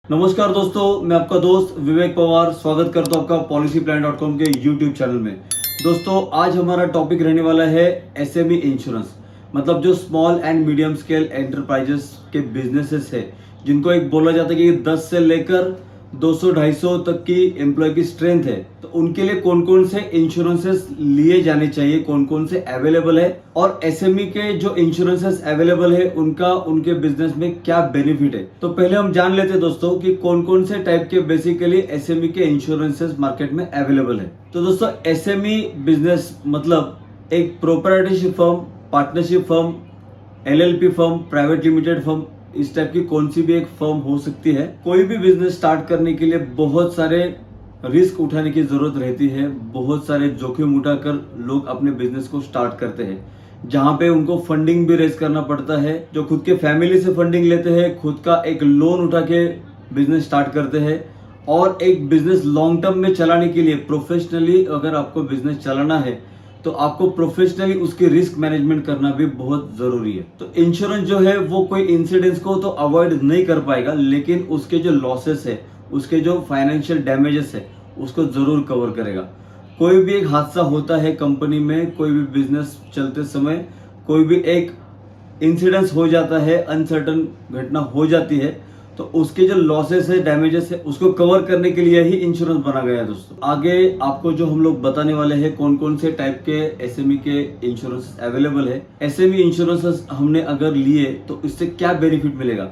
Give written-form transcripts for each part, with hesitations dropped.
नमस्कार दोस्तों, मैं आपका दोस्त विवेक पवार स्वागत करता हूं आपका policyplan.com के YouTube चैनल में। दोस्तों, आज हमारा टॉपिक रहने वाला है एसएमई इंश्योरेंस। मतलब जो small and medium scale enterprises के बिजनेसेस है, जिनको एक बोला जाता है कि 10 से लेकर 200-250 तक की एम्प्लॉय की स्ट्रेंथ है, तो उनके लिए कौन कौन से इंश्योरेंसेस लिए जाने चाहिए, कौन कौन से अवेलेबल है और एसएमई के जो इंश्योरेंसेस अवेलेबल है उनका उनके बिजनेस में क्या बेनिफिट है। तो पहले हम जान लेते हैं दोस्तों कि कौन कौन से टाइप के बेसिकली एसएमई के इंश्योरेंसेस मार्केट में अवेलेबल है। तो दोस्तों, एसएमई बिजनेस मतलब एक proprietorship firm, partnership firm, LLP firm, private limited firm, इस टाइप की कौन सी भी एक फर्म हो सकती है। कोई भी बिजनेस स्टार्ट करने के लिए बहुत सारे रिस्क उठाने की जरूरत रहती है, बहुत सारे जोखिम उठाकर लोग अपने बिजनेस को स्टार्ट करते हैं, जहां पे उनको फंडिंग भी रेज करना पड़ता है। जो खुद के फैमिली से फंडिंग लेते हैं, खुद का एक लोन उठा के बिजनेस स्टार्ट करते हैं और एक बिजनेस लॉन्ग टर्म में चलाने के लिए प्रोफेशनली अगर आपको बिजनेस चलाना है तो आपको प्रोफेशनली उसकी रिस्क मैनेजमेंट करना भी बहुत जरूरी है। तो इंश्योरेंस जो है वो कोई इंसिडेंट्स को तो अवॉइड नहीं कर पाएगा, लेकिन उसके जो लॉसेस है, उसके जो फाइनेंशियल डैमेजेस है, उसको जरूर कवर करेगा। कोई भी एक हादसा होता है कंपनी में, कोई भी बिजनेस चलते समय कोई भी एक इंसिडेंस हो जाता है, अनसर्टन घटना हो जाती है, तो उसके जो लॉसेस है, डैमेजेस है, उसको कवर करने के लिए ही इंश्योरेंस बना गया है। दोस्तों, आगे आपको जो हम लोग बताने वाले हैं कौन कौन से टाइप के एसएमई के इंश्योरेंस अवेलेबल है, एसएमई इंश्योरेंस हमने अगर लिए तो इससे क्या बेनिफिट मिलेगा।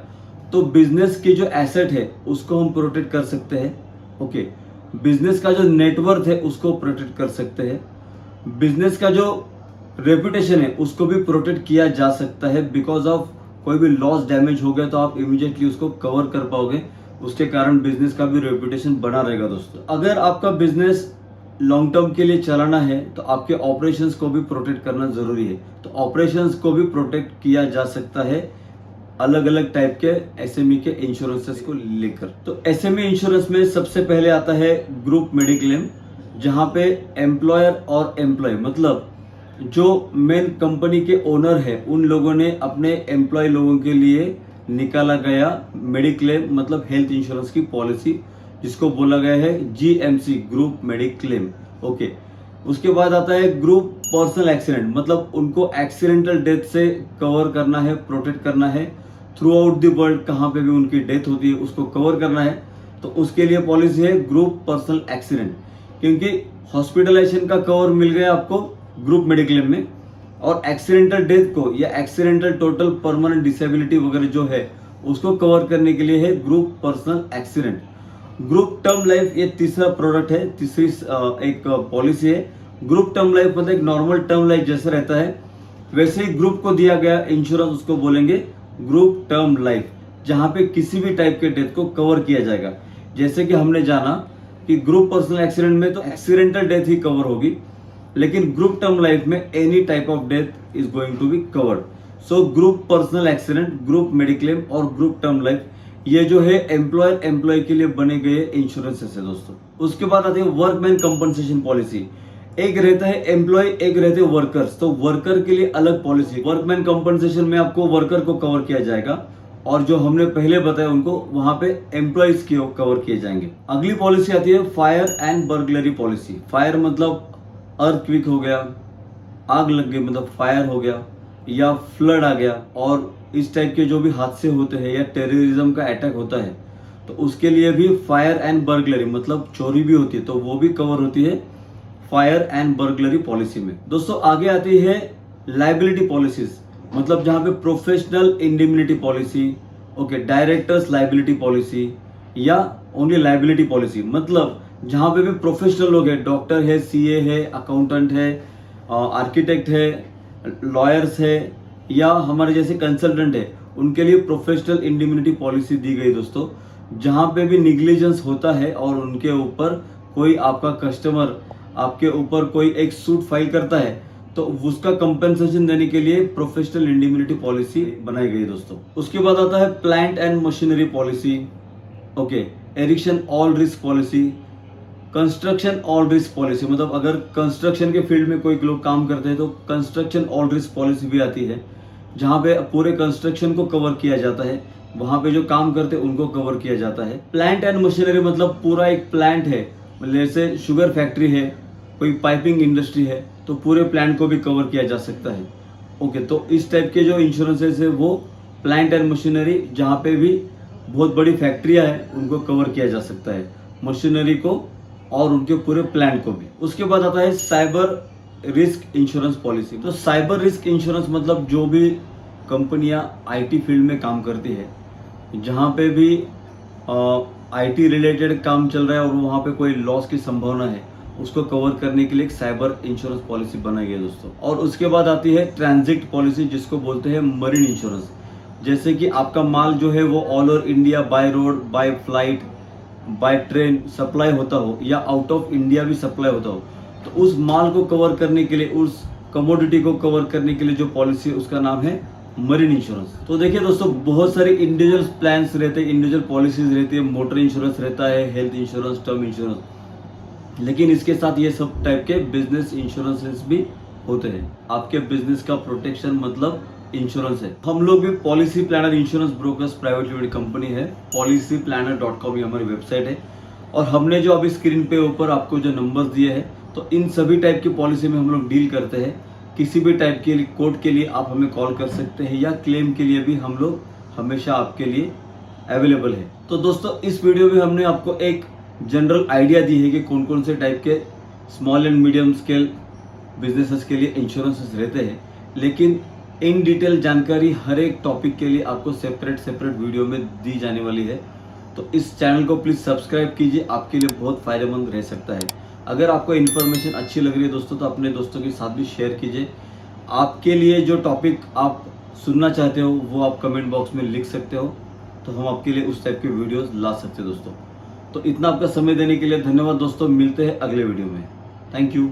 तो बिजनेस की जो एसेट है उसको हम प्रोटेक्ट कर सकते हैं। ओके, बिजनेस का जो नेटवर्थ है उसको प्रोटेक्ट कर सकते हैं। बिजनेस का जो रेपुटेशन है उसको भी प्रोटेक्ट किया जा सकता है। बिकॉज ऑफ कोई भी लॉस डैमेज हो गया तो आप इमीडिएटली उसको कवर कर पाओगे, उसके कारण बिजनेस का भी रेपुटेशन बना रहेगा। दोस्तों, अगर आपका बिजनेस लॉन्ग टर्म के लिए चलाना है तो आपके ऑपरेशंस को भी प्रोटेक्ट करना जरूरी है। तो ऑपरेशंस को भी प्रोटेक्ट किया जा सकता है अलग अलग टाइप के एसएमई के इंश्योरेंसेस को लेकर। तो एसएमई इंश्योरेंस में सबसे पहले आता है ग्रुप मेडिक्लेम, जहां पे एम्प्लॉयर और एम्प्लॉय मतलब जो मेन कंपनी के ओनर है उन लोगों ने अपने एम्प्लॉय लोगों के लिए निकाला गया मेडिक्लेम मतलब हेल्थ इंश्योरेंस की पॉलिसी, जिसको बोला गया है जीएमसी, ग्रुप मेडिक्लेम। ओके, उसके बाद आता है ग्रुप पर्सनल एक्सीडेंट, मतलब उनको एक्सीडेंटल डेथ से कवर करना है, प्रोटेक्ट करना है। थ्रू आउट द वर्ल्ड कहाँ पे भी उनकी डेथ होती है उसको कवर करना है, तो उसके लिए पॉलिसी है ग्रुप पर्सनल एक्सीडेंट। क्योंकि हॉस्पिटलाइजेशन का कवर मिल गया आपको ग्रुप मेडिक्लेम में, और एक्सीडेंटल डेथ को या एक्सीडेंटल टोटल परमानेंट डिसेबिलिटी वगैरह जो है उसको कवर करने के लिए है group personal accident. Group term life ये तीसरा प्रोडक्ट है, तीसरी एक पॉलिसी है। ग्रुप टर्म लाइफ मतलब एक नॉर्मल टर्म लाइफ जैसा रहता है वैसे ही ग्रुप को दिया गया इंश्योरेंस, उसको बोलेंगे ग्रुप टर्म लाइफ, जहां पे किसी भी टाइप के डेथ को कवर किया जाएगा। जैसे कि हमने जाना कि ग्रुप पर्सनल एक्सीडेंट में तो एक्सीडेंटल डेथ ही कवर होगी, लेकिन ग्रुप टर्म लाइफ में any type of death is going to be covered. So group personal accident, group mediclaim और ग्रुप टर्म लाइफ, ये जो है एम्प्लॉयर एम्प्लॉय के लिए बने गए इंश्योरेंसेस है। दोस्तों, उसके बाद आती है वर्कमैन कंपनसेशन पॉलिसी। एक रहता है एम्प्लॉय, एक रहते हैं वर्कर्स। तो वर्कर के लिए अलग पॉलिसी, वर्कमैन कंपनसेशन में आपको वर्कर को कवर किया जाएगा, और जो हमने पहले बताया उनको वहां पे एम्प्लॉयज की कवर किए जाएंगे। अगली पॉलिसी आती है fire and burglary policy. Fire मतलब अर्थक्वेक हो गया, आग लग गई मतलब फायर हो गया, या फ्लड आ गया, और इस टाइप के जो भी हादसे होते हैं या टेररिज्म का अटैक होता है तो उसके लिए भी फायर एंड बर्गलरी मतलब चोरी भी होती है, तो वो भी कवर होती है फायर एंड बर्गलरी पॉलिसी में। दोस्तों, आगे आती है लाइबिलिटी पॉलिसीज, मतलब जहां पे professional indemnity policy, okay, directors liability policy या ओनली लाइबिलिटी पॉलिसी, मतलब जहां पे भी प्रोफेशनल लोग हैं, डॉक्टर है, सीए है, अकाउंटेंट है, आर्किटेक्ट है, लॉयर्स है, या हमारे जैसे कंसल्टेंट है, उनके लिए प्रोफेशनल इंडिमिनिटी पॉलिसी दी गई। दोस्तों, जहां पे भी निग्लिजेंस होता है और उनके ऊपर कोई आपका कस्टमर आपके ऊपर कोई एक सूट फाइल करता है तो उसका कंपेंसेशन देने के लिए प्रोफेशनल इंडिमिनिटी पॉलिसी बनाई गई। दोस्तों, उसके बाद आता है plant and machinery policy, okay, Erikson all risk policy, construction all risk policy, मतलब अगर कंस्ट्रक्शन के फील्ड में कोई लोग काम करते हैं तो कंस्ट्रक्शन ऑल रिस्क पॉलिसी भी आती है, जहां पे पूरे कंस्ट्रक्शन को कवर किया जाता है वहाँ पे जो काम करते हैं उनको कवर किया जाता है। प्लांट एंड मशीनरी मतलब पूरा एक प्लांट है, मतलब जैसे शुगर फैक्ट्री है, कोई पाइपिंग इंडस्ट्री है, तो पूरे प्लांट को भी कवर किया जा सकता है। ओके, तो इस टाइप के जो इंश्योरेंसेस है वो प्लांट एंड मशीनरी, जहाँ पे भी बहुत बड़ी फैक्ट्रियाँ हैं उनको कवर किया जा सकता है, मशीनरी को और उनके पूरे प्लांट को भी। उसके बाद आता है साइबर रिस्क इंश्योरेंस पॉलिसी। तो साइबर रिस्क इंश्योरेंस मतलब जो भी कंपनियां आईटी फील्ड में काम करती है, जहाँ पे भी आईटी रिलेटेड काम चल रहा है और वहाँ पे कोई लॉस की संभावना है, उसको कवर करने के लिए एक साइबर इंश्योरेंस पॉलिसी बनाई गई है दोस्तों। और उसके बाद आती है ट्रांजिट पॉलिसी, जिसको बोलते हैं मरीन इंश्योरेंस। जैसे कि आपका माल जो है वो all over India by road, by flight, by train supply होता हो या आउट ऑफ इंडिया भी सप्लाई होता हो, तो उस माल को कवर करने के लिए, उस कमोडिटी को कवर करने के लिए जो पॉलिसी है उसका नाम है मरीन इंश्योरेंस। तो देखिए दोस्तों, बहुत सारे इंडिविजुअल प्लान्स रहते हैं, इंडिविजुअल पॉलिसीज रहती है, मोटर इंश्योरेंस रहता है, हेल्थ इंश्योरेंस, टर्म इंश्योरेंस, लेकिन इसके साथ ये सब टाइप के बिजनेस इंश्योरेंसेस भी होते हैं। आपके बिजनेस का प्रोटेक्शन मतलब इंश्योरेंस है। हम लोग भी policy planner insurance brokers private limited company है, policyplanner.com ये हमारी वेबसाइट है। और हमने जो अभी स्क्रीन पे ऊपर आपको जो नंबर्स दिए हैं, तो इन सभी टाइप की पॉलिसी में हम लोग डील करते हैं। किसी भी टाइप के कोड के लिए आप हमें कॉल कर सकते हैं, या क्लेम के लिए भी हम लोग हमेशा आपके लिए अवेलेबल है। तो दोस्तों, इस वीडियो में हमने आपको एक जनरल आइडिया दी है कि कौन कौन से टाइप के small and medium scale businesses के लिए इंश्योरेंसेस रहते हैं, लेकिन इन डिटेल जानकारी हर एक टॉपिक के लिए आपको सेपरेट वीडियो में दी जाने वाली है। तो इस चैनल को प्लीज़ सब्सक्राइब कीजिए, आपके लिए बहुत फ़ायदेमंद रह सकता है। अगर आपको इन्फॉर्मेशन अच्छी लग रही है दोस्तों, तो अपने दोस्तों के साथ भी शेयर कीजिए। आपके लिए जो टॉपिक आप सुनना चाहते हो वो आप कमेंट बॉक्स में लिख सकते हो, तो हम आपके लिए उस टाइप के वीडियोस ला सकते हैं दोस्तों। तो इतना आपका समय देने के लिए धन्यवाद दोस्तों, मिलते हैं अगले वीडियो में। Thank you.